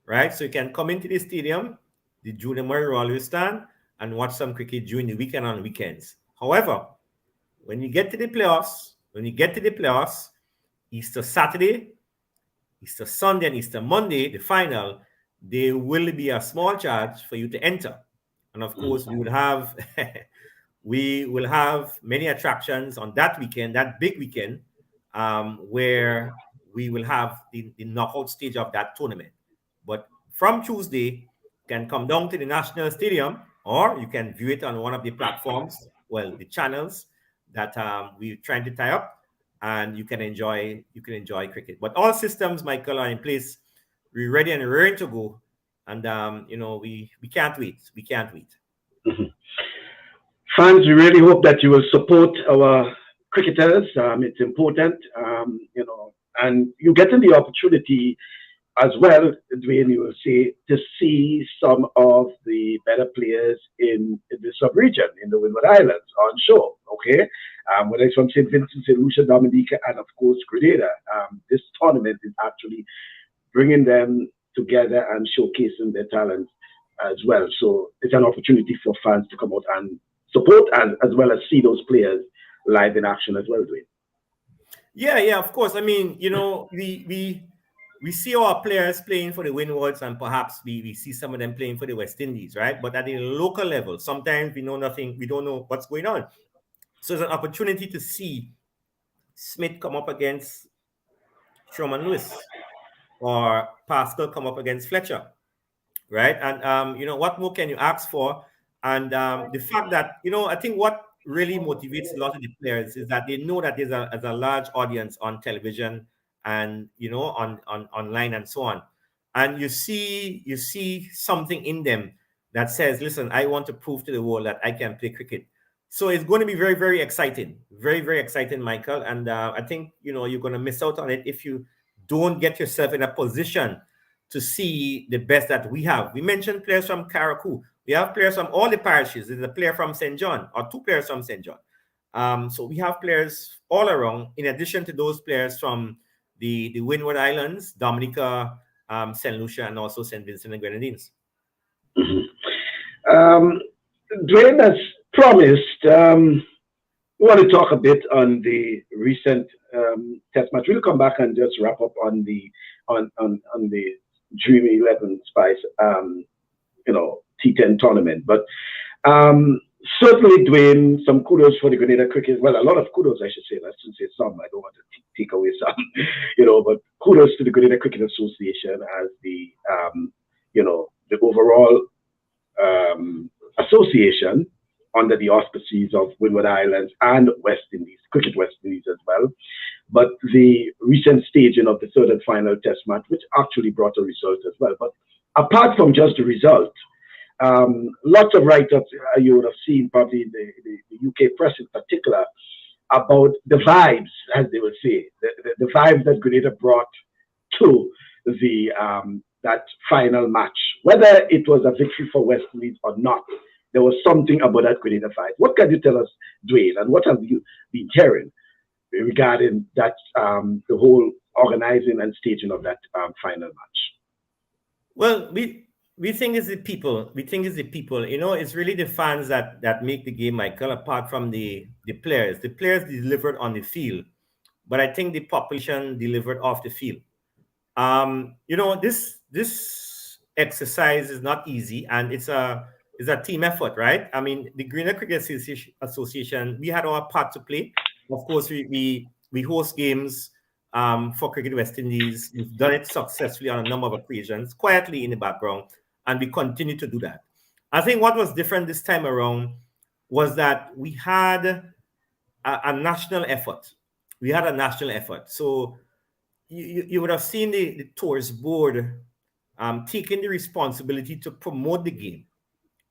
right? So you can come into the stadium, the Junior Murray always stand and watch some cricket during the weekend on weekends. However, when you get to the playoffs, Easter Saturday, Easter Sunday, and Easter Monday, the final, there will be a small charge for you to enter. And of course, we will have we will have many attractions on that weekend, that big weekend, where we will have the knockout stage of that tournament. But from Tuesday, you can come down to the National Stadium, or you can view it on one of the platforms, well, the channels that we're trying to tie up, and you can enjoy cricket. But all systems, Michael, are in place. We're ready and raring to go, and we can't wait. We can't wait. Mhm. Fans, we really hope that you will support our cricketers. It's important, and you're getting the opportunity as well, Dwayne, you will say, to see some of the better players in the sub-region, in the Windward Islands, on show, okay? Whether it's from St. Vincent, St. Lucia, Dominica, and of course, Grenada. This tournament is actually bringing them together and showcasing their talents as well. So it's an opportunity for fans to come out and support, and as well as see those players live in action as well, Dwayne. Yeah, of course. I mean, we see our players playing for the Windwards, and perhaps we see some of them playing for the West Indies, right? But at the local level, sometimes we know nothing, we don't know what's going on. So it's an opportunity to see Smith come up against Sherman Lewis, or Pascal come up against Fletcher, right? And what more can you ask for? And the fact that I think what really motivates a lot of the players is that they know that there's a large audience on television and on online and so on, and you see something in them that says, listen, I want to prove to the world that I can play cricket. So it's going to be very, very exciting, very, very exciting, Michael. And I think you're going to miss out on it if you don't get yourself in a position to see the best that we have. We mentioned players from Karakou. We have players from all the parishes. There's a player from St. John, or 2 players from St. John. So we have players all around, in addition to those players from the Windward Islands, Dominica, St. Lucia, and also St. Vincent and Grenadines. Dwayne, as promised, we want to talk a bit on the recent test match. We'll come back and just wrap up on the Dream 11 Spice, T10 tournament. But certainly, Dwayne, some kudos for the Grenada Cricket. Well, a lot of kudos, I should say. I shouldn't say some. I don't want to take away some, but kudos to the Grenada Cricket Association as the overall association under the auspices of Windward Islands and West Indies, Cricket West Indies as well. But the recent staging of the third and final test match, which actually brought a result as well. But apart from just the result, lots of write-ups you would have seen probably in the UK press in particular about the vibes, as they would say, the vibes that Grenada brought to the that final match. Whether it was a victory for West Indies or not, there was something about that Grenada fight. What can you tell us, Dwayne, and what have you been hearing regarding that, the whole organizing and staging of that final match? Well, we think it's the people. We think it's the people. It's really the fans that make the game, Michael, apart from the players. The players delivered on the field. but I think the population delivered off the field. This exercise is not easy, and it's a team effort, right? I mean, the Grenada Cricket Association, we had our part to play. Of course, we host games for Cricket West Indies. We've done it successfully on a number of occasions, quietly in the background, and we continue to do that. I think what was different this time around was that we had a national effort. We had a national effort. So you would have seen the tours board taking the responsibility to promote the game,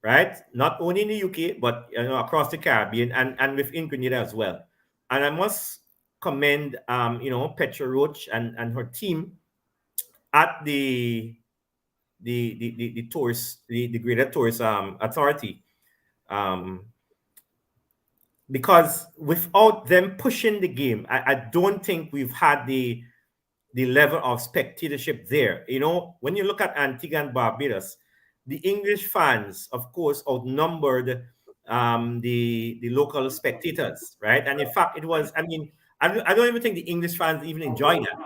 right? Not only in the UK, but across the Caribbean and within Grenada as well. And I must commend Petra Roach and her team at the tours, the Grenada Tours Authority. Because without them pushing the game, I don't think we've had the level of spectatorship there. When you look at Antigua and Barbados, the English fans, of course, outnumbered the local spectators, right? And in fact, it was, I don't even think the English fans even enjoyed that.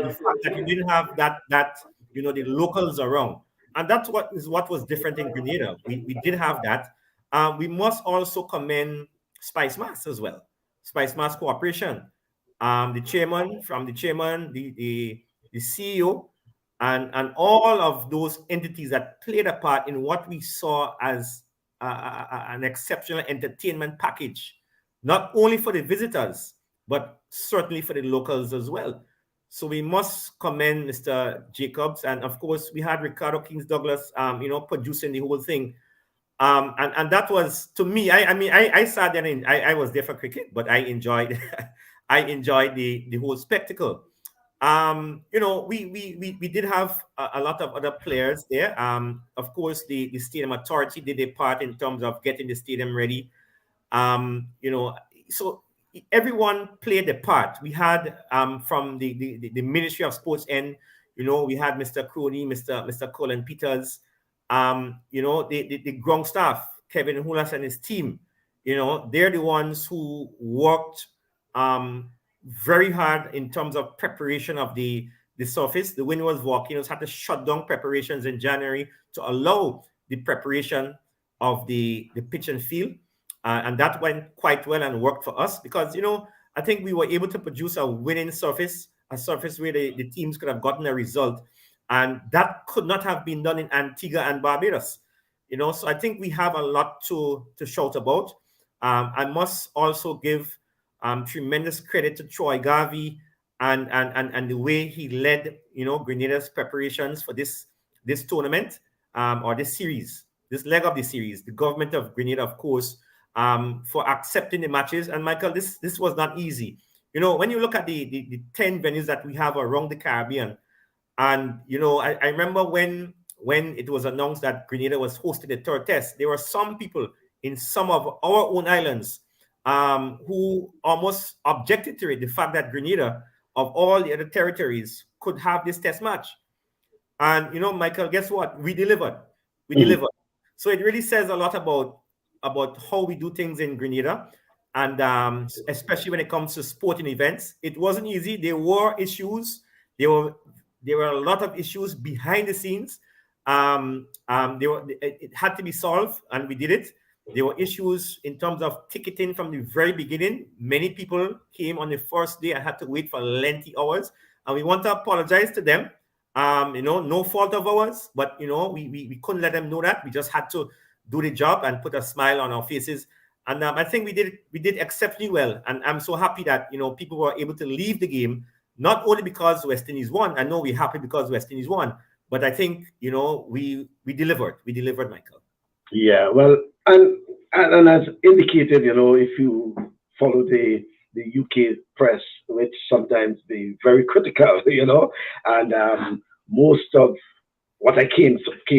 The fact that you didn't have that the locals around, and that's what was different in Grenada. We did have that. We must also commend Spice Mass as well. Spice Mass Cooperation. The chairman, the CEO, and all of those entities that played a part in what we saw as an exceptional entertainment package, not only for the visitors, but certainly for the locals as well. So we must commend Mr. Jacobs, and of course we had Ricardo Kings Douglas, producing the whole thing. And that was, to me, I sat there and I was there for cricket, but I enjoyed I enjoyed the whole spectacle. We did have a lot of other players there. Of course, the stadium authority did a part in terms of getting the stadium ready. So everyone played a part. We had from the Ministry of Sports end, we had Mr. Crony, Mr. Colin Peters, the ground staff, Kevin Hulas and his team. They're the ones who worked very hard in terms of preparation of the surface. The wind was volcanoes had to shut down preparations in January to allow the preparation of the pitch and field. And that went quite well and worked for us because, I think we were able to produce a winning surface, a surface where the teams could have gotten a result. And that could not have been done in Antigua and Barbados. So I think we have a lot to shout about. I must also give tremendous credit to Troy Garvey and the way he led, Grenada's preparations for this tournament or this series, this leg of the series. The government of Grenada, of course, for accepting the matches. And Michael, this was not easy. When you look at the 10 venues that we have around the Caribbean, and I remember when it was announced that Grenada was hosting the third test, there were some people in some of our own islands who almost objected to it, the fact that Grenada, of all the other territories, could have this test match. And Michael, guess what? We delivered. We delivered. So it really says a lot about how we do things in Grenada, and especially when it comes to sporting events. It wasn't easy. There were issues. There were a lot of issues behind the scenes. It had to be solved, and we did it. There were issues in terms of ticketing from the very beginning. Many people came on the first day and had to wait for lengthy hours, and we want to apologize to them. No fault of ours, but we couldn't let them know that. We just had to do the job and put a smile on our faces. And I think we did exceptionally well. And I'm so happy that people were able to leave the game, not only because West Indies won. I know we're happy because West Indies won, but I think we delivered. We delivered, Michael. Yeah, well, and as indicated, if you follow the UK press, which sometimes be very critical, and most of what I came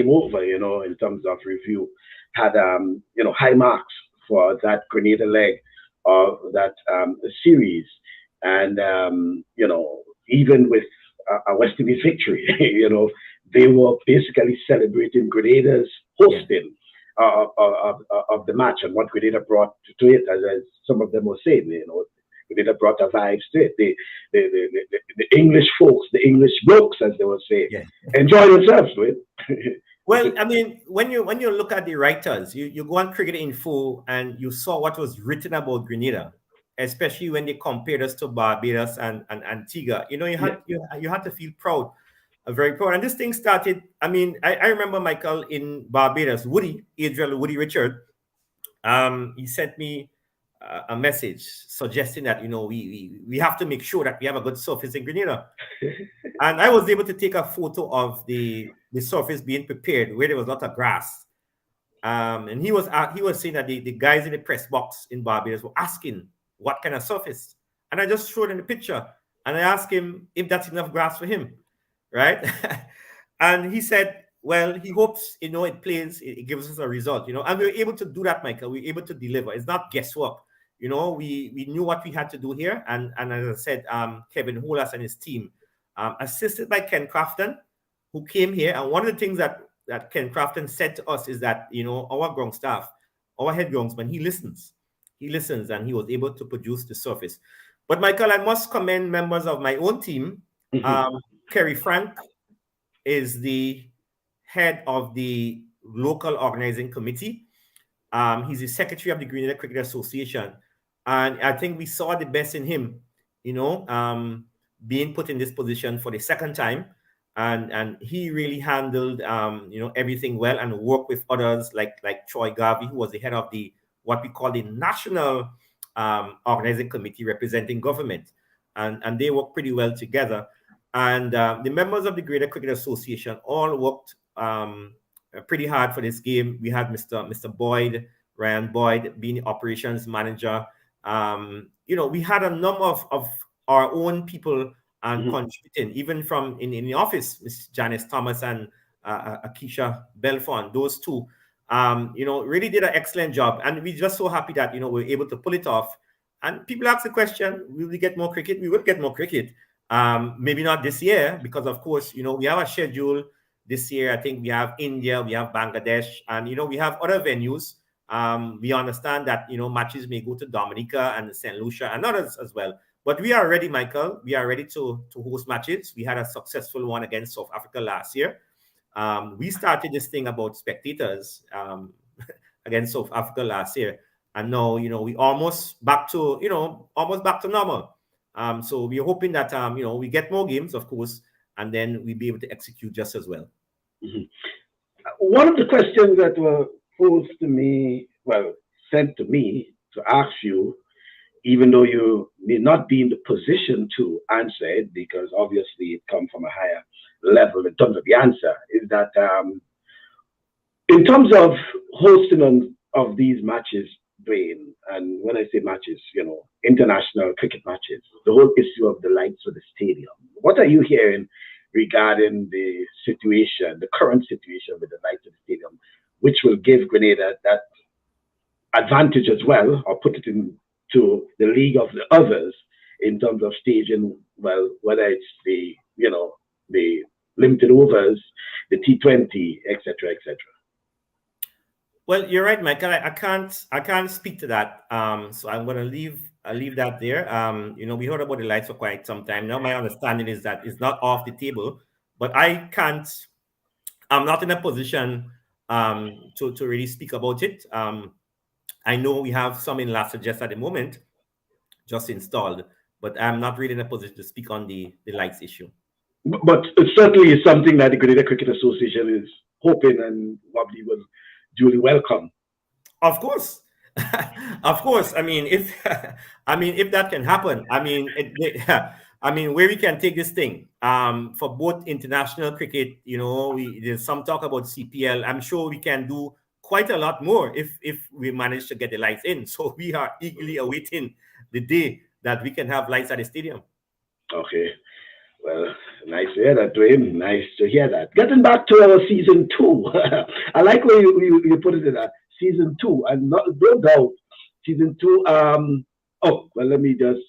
over, in terms of review, had high marks for that Grenada leg of that series, and even with a West Indies victory, they were basically celebrating Grenada's hosting. Of the match and what Grenada brought to it, as some of them were saying, Grenada brought a vibes to it. The English folks, the English blokes, as they would say, Yeah. enjoy themselves with. Well, I mean, when you look at the writers, you go on Cricket Info and you saw what was written about Grenada, especially when they compared us to Barbados and Antigua. You know, you had to feel proud, very proud. And this thing started. I mean, I remember Michael in Barbados, Woody Richard. He sent me a message suggesting that we have to make sure that we have a good surface in Grenada. And I was able to take a photo of the surface being prepared where there was a lot of grass. And he was saying that the guys in the press box in Barbados were asking what kind of surface. And I just showed him the picture and I asked him if that's enough grass for him, right? And he said, well, he hopes, it plays, it gives us a result, and we were able to do that, Michael. We were able to deliver. It's not guesswork. We knew what we had to do here. And as I said, Kevin Holas and his team, assisted by Ken Crafton, who came here. And one of the things that Ken Crafton said to us is that, our ground staff, our head groundsman, he listens and he was able to produce the surface. But Michael, I must commend members of my own team. Kerry Frank is the head of the local organizing committee. He's the secretary of the Grenada Cricket Association. And I think we saw the best in him, being put in this position for the second time. And he really handled, everything well and worked with others like Troy Garvey, who was the head of what we call the National Organizing Committee representing government. And they worked pretty well together. And the members of the Grenada Cricket Association all worked pretty hard for this game. We had Mr. Boyd, Ryan Boyd, being the operations manager. We had a number of our own people contributing, even from in the office, Ms. Janice Thomas and Akisha Belfon, those two, really did an excellent job. And we're just so happy that, we were able to pull it off. And people ask the question, will we get more cricket? We will get more cricket. Maybe not this year, because of course, we have a schedule this year. I think we have India, we have Bangladesh, and, we have other venues. We understand that, matches may go to Dominica and St. Lucia and others as well. But we are ready, Michael. We are ready to host matches. We had a successful one against South Africa last year. We started this thing about spectators against South Africa last year. And now, we almost back to normal. So we're hoping that, we get more games, of course, and then we'll be able to execute just as well. One of the questions that were sent to me to ask you, even though you may not be in the position to answer it, because obviously it comes from a higher level in terms of the answer, is that in terms of hosting of these matches, Dwain, and when I say matches, international cricket matches, the whole issue of the lights of the stadium. What are you hearing regarding the current situation with the lights of the stadium, which will give Grenada that advantage as well, or put it into the league of the others in terms of staging, whether it's the limited overs, the T20, etc., etc. Well, you're right, Michael. I can't speak to that. So I'm going to leave that there. We heard about the lights for quite some time now. My understanding is that it's not off the table, but I'm not in a position to really speak about it. I know we have some in Las Vegas at the moment, just installed, but I'm not really in a position to speak on the lights issue. But it certainly is something that the Grenada Cricket Association is hoping and probably will duly welcome. Of course. Of course. I mean, if that can happen, where we can take this thing for both international cricket, there's some talk about CPL. I'm sure we can do quite a lot more if we manage to get the lights in. So we are eagerly awaiting the day that we can have lights at the stadium. Okay. Well, nice to hear that, Dwain. Nice to hear that. Getting back to our season 2. I like where you put it in that season 2, and no doubt season 2. Let me just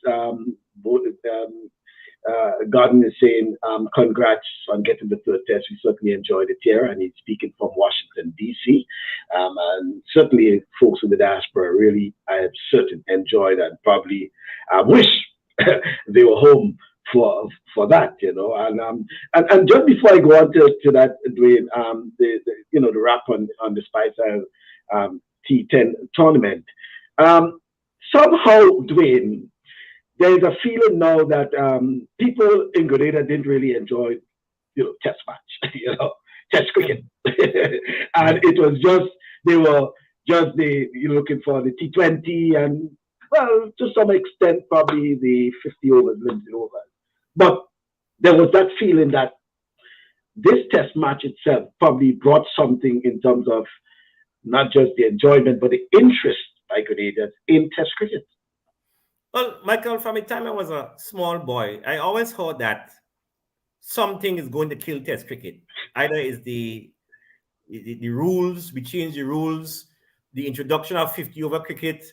Gordon is saying congrats on getting the third test. We certainly enjoyed it here, and he's speaking from Washington, D.C. And certainly folks in the diaspora really, I have certain enjoyed and probably wish they were home for that, and just before I go on to that, Dwayne, the wrap on the Spice Isle T10 tournament, um, somehow, Dwayne, there is a feeling now that people in Grenada didn't really enjoy, test match, test cricket, and it was just they were just looking for the T20 and well, to some extent, probably the 50 overs, limited overs, but there was that feeling that this test match itself probably brought something in terms of not just the enjoyment but the interest by Grenadians in test cricket. Well, Michael, from the time I was a small boy, I always heard that something is going to kill Test cricket. Either is the rules, we change the rules, the introduction of 50 over cricket,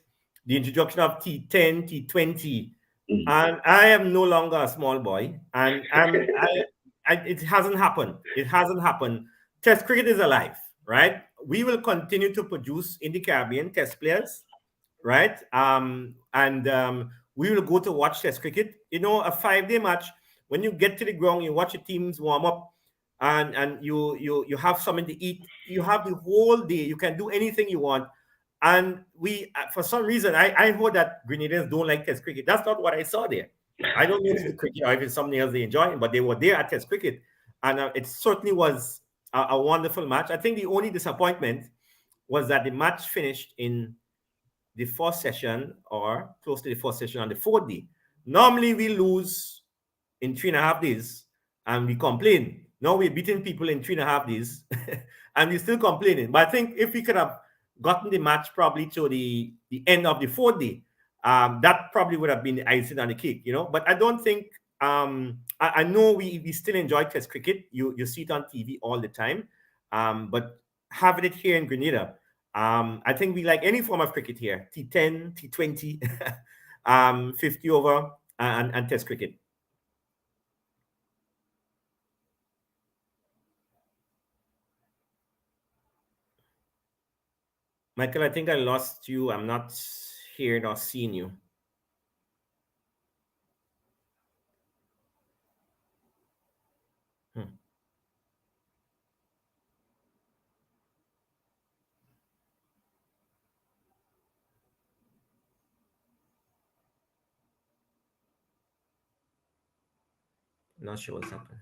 the introduction of T10, T20, and I am no longer a small boy, and it hasn't happened. It hasn't happened. Test cricket is alive, right? We will continue to produce in the Caribbean test players, right? And we will go to watch test cricket. A 5-day match. When you get to the ground, you watch your teams warm up, and you have something to eat. You have the whole day. You can do anything you want. And we, for some reason, I heard that Grenadians don't like test cricket. That's not what I saw there. I don't know if it's the cricket or if it's something else they enjoy, but they were there at test cricket. And it certainly was a wonderful match. I think the only disappointment was that the match finished in the first session or close to the first session on the fourth day. Normally we lose in 3.5 days and we complain. Now we're beating people in 3.5 days and we're still complaining. But I think if we could have gotten the match probably to the end of the fourth day, that probably would have been the icing on the cake, But I don't think I know we still enjoy test cricket. You see it on TV all the time. But having it here in Grenada, I think we like any form of cricket here: T10, T20, 50 over, and Test cricket. Michael, I think I lost you. I'm not hearing or seeing you. Hmm. Not sure what's happening.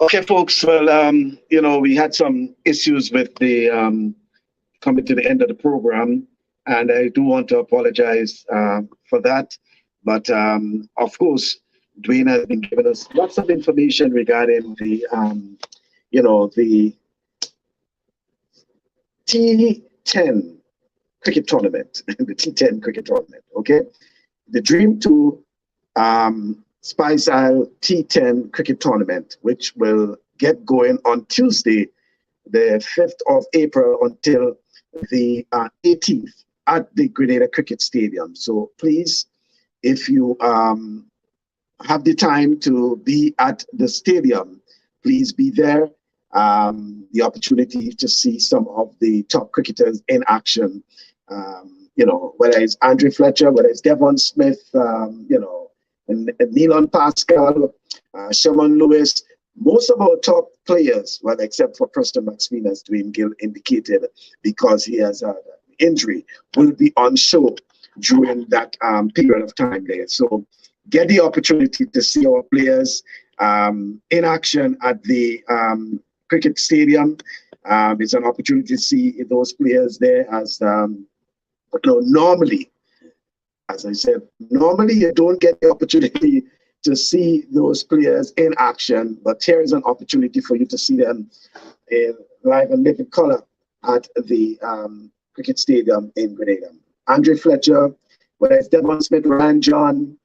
Okay, folks. Well, we had some issues with the coming to the end of the program, and I do want to apologize for that. But of course, Dwain has been giving us lots of information regarding the the T10 cricket tournament, the T10 cricket tournament. Okay, the Dream 2 Spice Isle T10 cricket tournament, which will get going on Tuesday, the 5th of April until the 18th at the Grenada Cricket Stadium. So please, if you have the time to be at the stadium, please be there. The opportunity to see some of the top cricketers in action, whether it's Andre Fletcher, whether it's Devon Smith, and Neelan Pascal, Sherman Lewis, most of our top players, well, except for Preston McSween, as Dwain Gill indicated, because he has an injury, will be on show during that period of time there. So get the opportunity to see our players in action at the cricket stadium. It's an opportunity to see those players there as normally, as I said, normally you don't get the opportunity to see those players in action, but here is an opportunity for you to see them in live and living color at the cricket stadium in Grenada. Andre Fletcher, whether it's Devon Smith, Ryan John,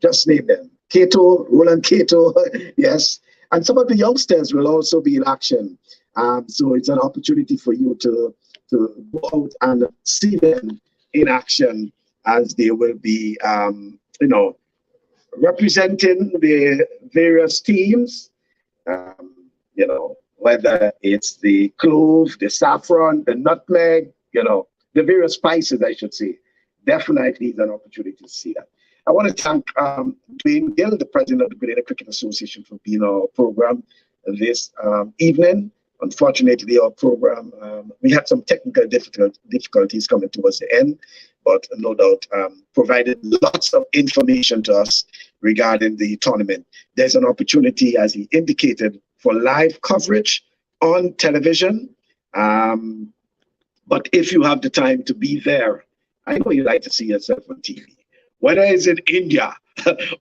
just name them. Cato, Roland Cato, yes. And some of the youngsters will also be in action. So it's an opportunity for you to go out and see them in action as they will be, representing the various teams, whether it's the clove, the saffron, the nutmeg, the various spices, I should say. Definitely is an opportunity to see that. I want to thank Dwain Gill, the president of the Grenada Cricket Association, for being on our program this evening. Unfortunately, our program, we had some technical difficulties coming towards the end, but no doubt provided lots of information to us regarding the tournament. There's an opportunity, as he indicated, for live coverage on television. But if you have the time to be there, I know you like to see yourself on TV. Whether it's in India,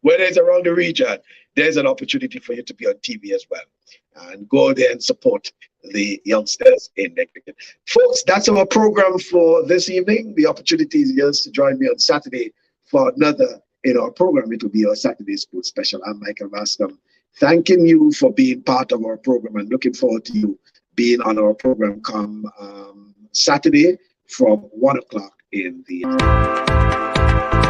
whether it's around the region, there's an opportunity for you to be on TV as well. And go there and support the youngsters in the cricket. Folks, that's our program for this evening. The opportunity is yours to join me on Saturday for another in our program. It will be our Saturday Sports Special. I'm Michael Mascom, thanking you for being part of our program and looking forward to you being on our program come Saturday from 1 o'clock in the evening.